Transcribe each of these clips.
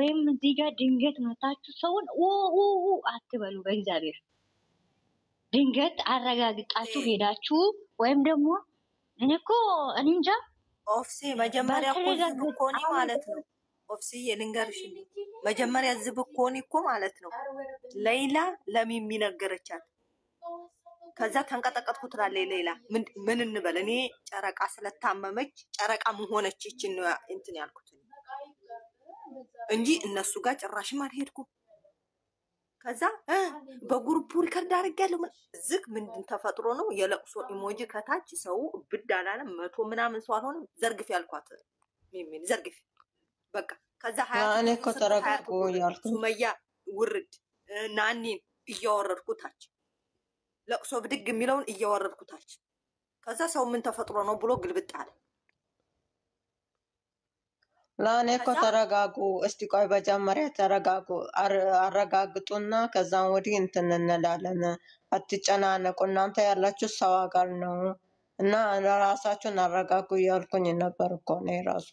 ወይም እዚህ ጋር ድንገት መታችሁ ሰውን አትበሉ። በእግዚአብሔር ድንገት አረጋግጣችሁ ሄዳችሁ ወይም ደግሞ እኔ እንጃ ኦፍሲ መጀመሪያ እኮ ዝብኮኒ ማለት ነው። ኦፍሲ የልንገርሽ መጀመሪያ ዝብኮኒ እኮ ማለት ነው። ሌላ ለሚሚ ነገረቻት። ከዛ ተንቀጠቀጥኩ ትላለች ሌላ ምን እንበል እኔ ጨረቃ ስለታመመች ጨረቃ መሆነች እቺን ነው እንትን ያልኩት እንጂ እነሱ ጋር ጭራሽም አልሄድኩም። ከዛ በግሩፕ ሪከርድ አድርጌያለሁ። ዝግ ምንድን ተፈጥሮ ነው የለቅሶ ኢሞጂ ከታች ሰው ብድ አላለም 100 ምናምን ሰው አልሆነም። ዘርግፍ ያልኳት ሚሚን ዘርግፍ በቃ። ከዛ እኔ እኮ ተረጋጉ ያልኩ ሱመያ ውርድ ናኒን እያወረድኩታች ለቅሶ ብድግ የሚለውን እያወረድኩታች። ከዛ ሰው ምን ተፈጥሮ ነው ብሎ ግልብጥ አለ። ላኔ እኮ ተረጋጉ እስቲ ቆይ በጀመሪያ ተረጋጉ አረጋግጡና ከዛም ወዲህ እንትን እንላለን። አትጨናነቁ እናንተ ያላችሁ ሰው ሀገር ነው እና ራሳችሁን አረጋጉ እያልኩኝ ነበር እኮ ነው ራሱ።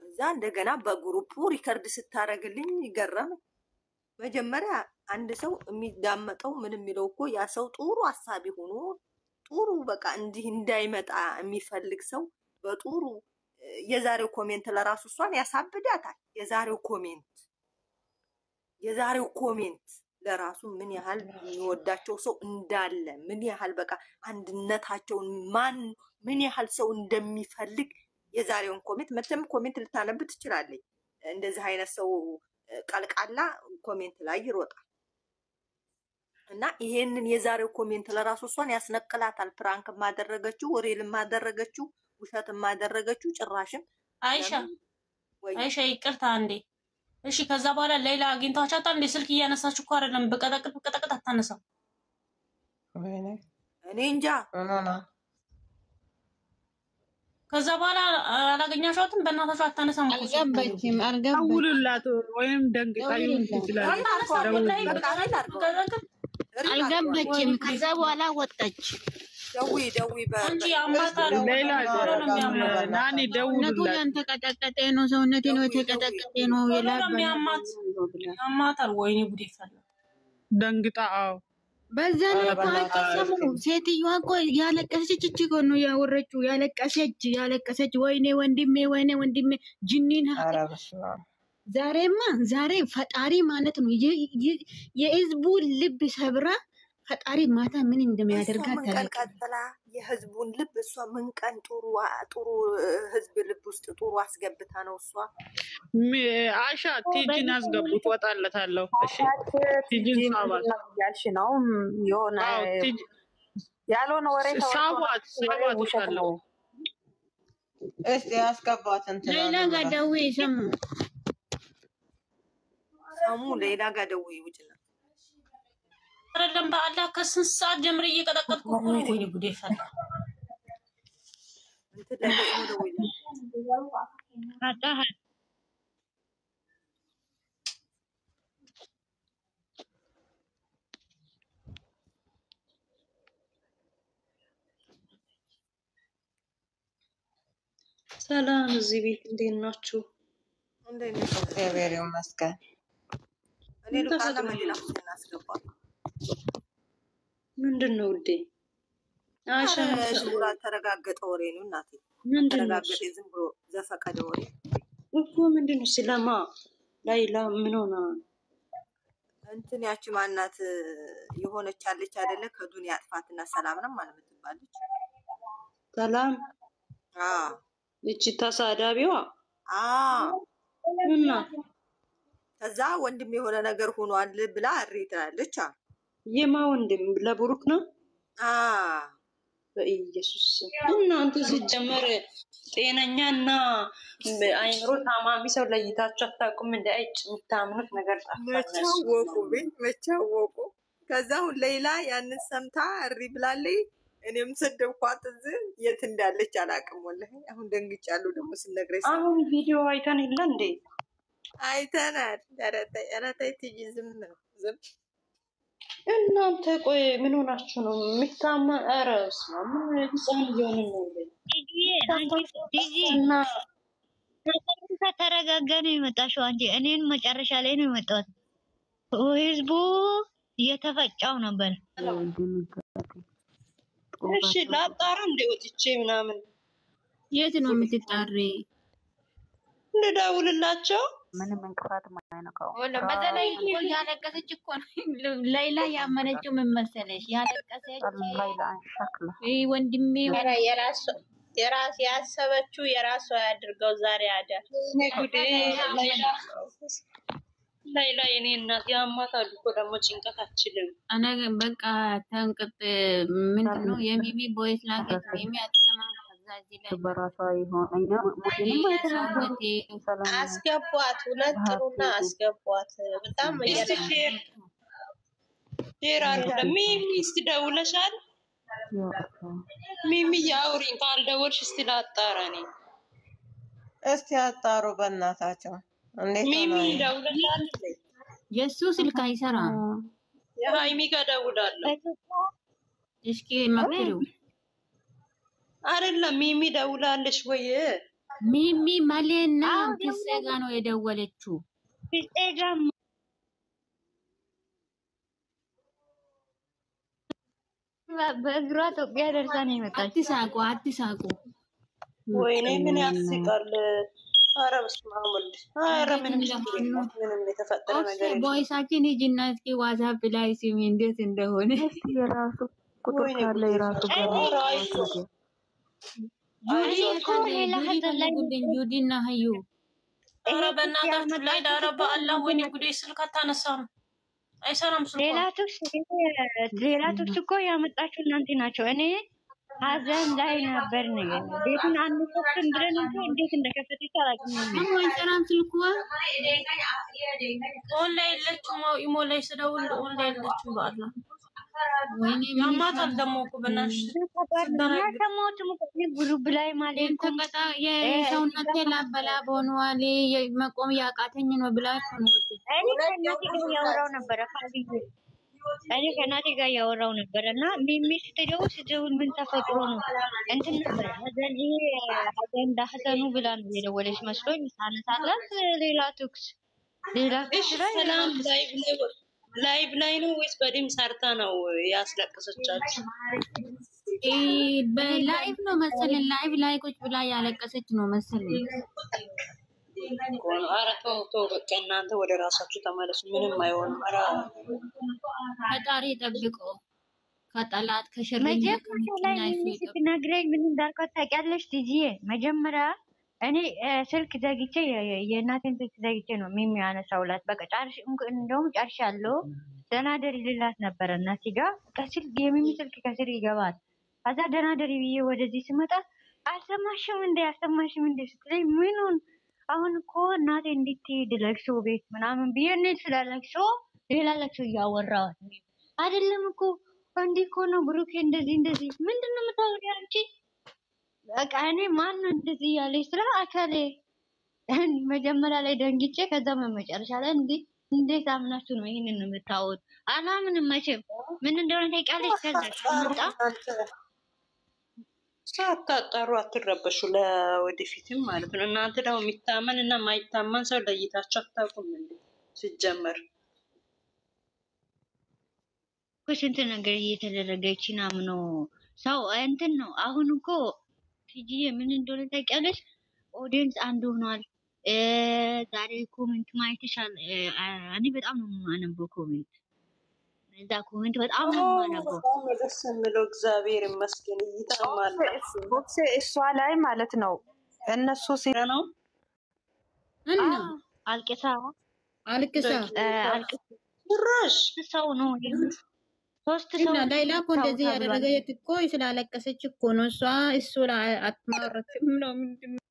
ከዛ እንደገና በግሩፑ ሪከርድ ስታረግልኝ ይገረም። መጀመሪያ አንድ ሰው የሚዳመጠው ምን የሚለው እኮ ያ ሰው ጥሩ አሳቢ ሆኖ ጥሩ በቃ እንዲህ እንዳይመጣ የሚፈልግ ሰው በጥሩ የዛሬው ኮሜንት ለራሱ እሷን ያሳብዳታል። የዛሬው ኮሜንት ለራሱ ምን ያህል የሚወዳቸው ሰው እንዳለ ምን ያህል በቃ አንድነታቸውን ምን ያህል ሰው እንደሚፈልግ የዛሬውን ኮሜንት መቼም ኮሜንት ልታነብ ትችላለች። እንደዚህ አይነት ሰው ቀልቃላ ኮሜንት ላይ ይሮጣል እና ይሄንን የዛሬው ኮሜንት ለራሱ እሷን ያስነቅላታል። ፕራንክ ማደረገችው ወሬል ማደረገችው ውሸት ማደረገችው ጭራሽም አይሻ ይቅርታ እንዴ እሺ። ከዛ በኋላ ሌላ አግኝታቻታ እንዴ ስልክ እያነሳች እኮ አይደለም በቀጠቅጥ አታነሳም። እኔ እንጃ ከዛ በኋላ አላገኛሻትም። በእናታችሁ አታነሳም እኮ አልገባችም ወይም ደንግጣዩ ይችላል አልገባችም። ከዛ በኋላ ወጣች። ደዊ አንቺ አማታል ሌላ ናኒ ደውሉላት። ያንተቀጠቀጠ ነው ሰውነቴ ነው የተቀጠቀጠ ነው አማታል ወይኔ ጉዴ ፈላ ደንግጣ በዛ ላይ ታቀሰሙ ሴትዮዋ እኮ ያለቀሰች እኮ ነው ያወረችው። ያለቀሰች ወይኔ ወንድሜ ጅኒን ዛሬ ፈጣሪ ማለት ነው የህዝቡ ልብ ሰብራ ፈጣሪ ማታ ምን እንደሚያደርጋት ተቀጥላ የህዝቡን ልብ እሷ ምን ቀን ጥሩ ህዝብ ልብ ውስጥ ጥሩ አስገብታ ነው እሷ አሻ ቲጂን አስገቡት ወጣለታለሁ። እሺ ቲጂን ሳባት ያልሽ ነው የሆነ ያልሆነ ወሬ ሳባት ነው እስቲ አስገባት እንትን ሌላ ጋር ደውዬ ሰሙ ሌላ ጋር ደውዬ ውጭና አይደለም በአላህ ከስንት ሰዓት ጀምሬ እየቀጠቀጥኩ ነው። ወይኔ ጉዴ ፈላ ሰላም እዚህ ቤት እንዴት ናችሁ? እግዚአብሔር ይመስገን። እኔ ልቃላ መዲና እናስገባ ምንድነው ውዴ? አሻ ዙራ ተረጋገጠ ወሬ ነው እናቴ። ተረጋገጠ ዝም ብሎ ዘፈቀደ ወሬ እኮ ምንድነው? ስለማ ላይላ ምን ሆና እንትን ያቺ ማናት የሆነች አለች አይደለ? ከዱንያ አጥፋትና ሰላም ነው ማለት ትባለች። ሰላም እቺ ተሳዳቢዋ እና ከዛ ወንድም የሆነ ነገር ሆኗል ብላ አሪታለች። የማ ወንድም ለብሩክ ነው? በኢየሱስ እናንተ ሲጀመር ጤነኛና አይምሮ ታማሚ ሰው ለይታችሁ አታውቁም? እንደ አይጭ የምታምኑት ነገር መቻወቁ ከዛ ሁን ሌላ ያንን ሰምታ እሪ ብላለች። እኔም ሰደብኳት እዚህ የት እንዳለች አላውቅም። ወላሂ አሁን ደንግጫለሁ ደግሞ ስነግረኝ። አሁን ቪዲዮ አይተን የለ እንዴ? አይተናል። ኧረ ተይ ትይ ዝም ነው ዝም። እናንተ ቆይ ምን ሆናችሁ ነው የሚታማ? ኧረ ምን ህፃን እየሆንን ነው ከተረጋጋ ነው የመጣሽው አንቺ። እኔን መጨረሻ ላይ ነው የመጣሁት። ህዝቡ እየተፈጫው ነበር። እሺ ላጣራ እንደ ወጥቼ ምናምን የት ነው የምትጣሪ? ልደውልላቸው። ምንም እንቅፋት ማይነካው በተለይ እኮ ያለቀሰች እኮ ሌላ ያመነችው ምን መሰለሽ? ያለቀሰች ወንድሜ የራስ ያሰበችው የራሷ ያድርገው። ዛሬ አዳር ላይላ የኔ እናት ያማታል እኮ ደግሞ ጭንቀት አችልም። እኔ በቃ ተንቅጥ ምንድን ነው የሚሚ ቦይስ ላገች ሚሚ አትሰማ በራሷ ይሆን አስገቧት። ሁለት ጥሩና አስገቧት። በጣም ሼራሉ ሚሚ እስቲ ደውለሻል? ሚሚ ያውሪኝ ካልደወልሽ እስቲ ላጣራኔ እስቲ አጣሩ በእናታቸው። እንዴት ሚሚ ደውለሻል? የሱ ስልክ አይሰራም። የሃይሚ ጋር ደውላለሁ። እስኪ መክሪው አይደለም ሚሚ ደውላለሽ ወይ? ሚሚ ማለና ፍፄጋ ነው የደወለችው። ፍፄጋ በእግሯ ኢትዮጵያ ደርሳ ነው የመጣችው። አትሳቁ። ወይኔ ምን ያስቃል። ኧረ በስመ አብ ወልድ። ኧረ ምንም የተፈጠረ ነገር የለም። ቦይሳችን ሂጂና እስኪ ዋትስአፕ ላይ ስሚ እንዴት እንደሆነ። የራሱ ቁጥር ካለ የራሱ ጁዲና ሀዩ ኧረ በእናታችሁ ላይ ዳረ በአላህ ወይኔ ጉዴ ስልክ አታነሳም፣ አይሰራም ስልኳ። ሌላ ትኩስ እኮ ያመጣችሁ እናንተ ናቸው። እኔ ሀዘን ላይ ነበር ነው ቤቱን አንከፍትም ብለን እንጂ እንዴት እንደከፈተች አላውቅም። አይሰራም ስልኳ። ኦንላይን የለችም። ኢሞ ላይ ስደውል ኦንላይን የለችም። በአላህ ወይኔ ያማታል ደግሞ እኮ በእናትሽ ያሰማሁትም ግሩፕ ላይ ማለት ተቀጣ የሰውነቴ ላበላብ ሆኗል መቆም ያቃተኝ ነው ብላ እኮ ነው። እኔ ከእናቴ ጋር እያወራሁ ነበረ ነበረ እና ሚሚ ስትደውል ምን ተፈጥሮ ነው እንትን ነበር ሀዘኑ ብላ ነው የደወለች መስሎኝ ሳነሳላት ሌላ ትኩስ ሰላም ላይቭ ላይ ነው ወይስ በድምፅ ሰርታ ነው ያስለቀሰቻችሁ? በላይቭ ነው መሰለኝ። ላይቭ ላይ ቁጭ ብላ ያለቀሰች ነው መሰለኝ። ኧረ ተው በቃ እናንተ ወደ ራሳችሁ ተመለሱ። ምንም አይሆንም። ኧረ ፈጣሪ ጠብቆ ከጠላት ከሽርኛ ስትነግረኝ ምን እንዳልኳት ታውቂያለሽ? ትይዬ መጀመሪያ እኔ ስልክ ዘግቼ የእናቴን ስልክ ዘግቼ ነው ሚሚ ያነሳውላት። በቃ እንደውም ጨርሻለሁ ደህና ደሪ ልላት ነበረ እናቴ ጋር ከስልክ የሚሚ ስልክ ከስር ይገባል። ከዛ ደህና ደሪ ብዬ ወደዚህ ስመጣ አልሰማሽም እንዴ ስትለኝ ምኑን አሁን እኮ እናቴ እንድትሄድ ለቅሶ ቤት ምናምን ብዬ እኔ ስለ ለቅሶ ሌላ ለቅሶ እያወራሁት አይደለም እኮ እንዲህ እኮ ነው ብሩኬ እንደዚህ ምንድን ነው የምታወሪው አንቺ? በቃ እኔ ማን ነው እንደዚህ ያለኝ ስለ አካሌ መጀመሪያ ላይ ደንግጬ ከዛ መጨረሻ ላይ እንዴት አምናችሁ ነው ይሄንን የምታወሩት? አላምንም መቼም ምን እንደሆነ ታውቂያለሽ። ከዛ መጣ ሳታጣሩ አትረበሹ፣ ለወደፊትም ማለት ነው። እናንተ ደግሞ የሚታመን እና የማይታመን ሰው ለይታችሁ አታውቁም እንዴ? ሲጀመር ስንት ነገር እየተደረገች ናምኖ ሰው እንትን ነው። አሁን እኮ ትጂዬ ምን እንደሆነ ታውቂያለሽ? ኦዲየንስ አንድ ሆኗል። ዛሬ ኮሜንት ማየትሻል። እኔ በጣም ነው የማነበው ኮሜንት። እዛ ኮሜንት በጣም ነው የማነበው። ደስ የሚለው እግዚአብሔር ይመስገን። ይታማል እሷ ላይ ማለት ነው። እነሱ ሲረ ነው እና አልቅሳ ራሽ ሰው ነው ሶስት ሰው እና ሌላ እኮ እንደዚህ ያደረገች እኮ ስላለቀሰች እኮ ነው። እሱ ላይ አትማረክም ነው ምንድን ነው?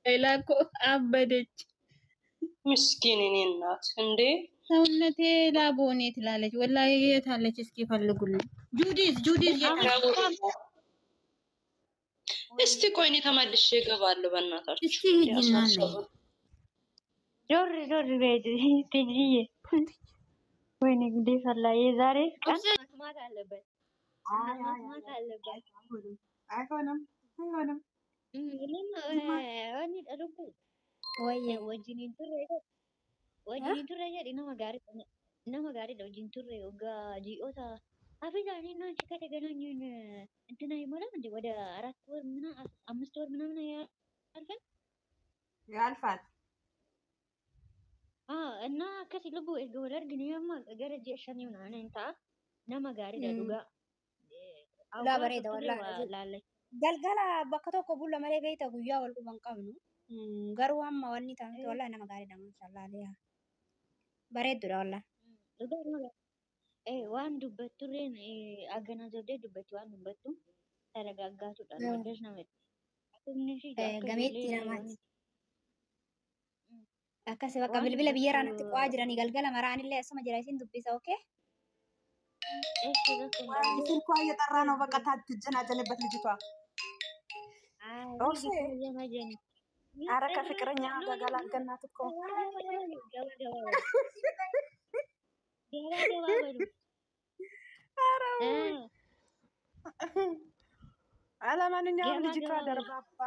ሌላ እኮ አበደች ምስኪን እኔ እናት እንዴ ሰውነቴ ላቦኔ ትላለች። ወላሂ የት አለች? እስኪ ፈልጉልኝ። ጁዲስ እስቲ ቆይ እኔ ተመልሼ እገባለሁ። በእናታችሁ እስኪ ሂጂና ዞር ቤት ትጂዬ ወይኔ ጉዴ ፈላ። የዛሬ ቀን መስማት አለበት። አይሆንም Wayye. wajjiniin turre jedhi nama gaariidha wajjin turre waggaa ji'oota አፍዛኔ እና አንቺ ከተገናኘን እንትና ይሞላል እንዴ ወደ 4 ወር ምና 5 ወር ምናምን ያልፋል ያልፋል። እና akkasi lubbuu erga wal argine amma gara ji'a shanii ምናምን ta'a nama gaariidha dhugaa. Laa bareeda wallaahi. Galgala bakka tokko bulla malee beekta guyyaa wal quban qabnu. Garuu amma wanni taa'e wallaahi nama gaariidha maashaallah. Bareeddudha wallaahi. waan dubbatturreen aganaazabdee dubbatti waan dubbattu taragaaggaatuudhaan waddas namatti. Gameetti namaati. Akkasii bakka bilbila biyya irratti qo'aa jiranii galgala maraanillee asuma jira isin dubbisa ookee? ስልኳ እየጠራ ነው። በቃ ታትጀናጀንበት ልጅቷ። ኧረ ከፍቅረኛ ተገላገናት እኮ አለማንኛውም ልጅቷ ደርባባ